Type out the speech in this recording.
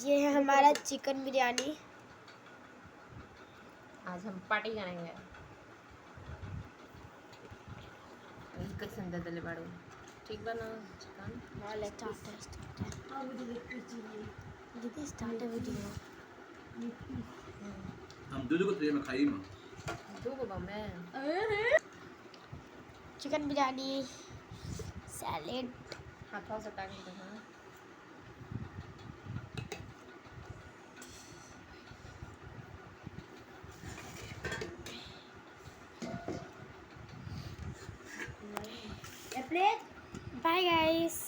ये है हमारा चिकन बिरयानी। आज हम पार्टी करेंगे। कैसे दे दले बाड़ू ठीक बना चिकन। दीदी स्टार्ट है वीडियो। हम दूध को तेरे में खाई मां दो को मैं चिकन बिरयानी, सैलेड। हाथों से टांग दो। हाँ Bye guys.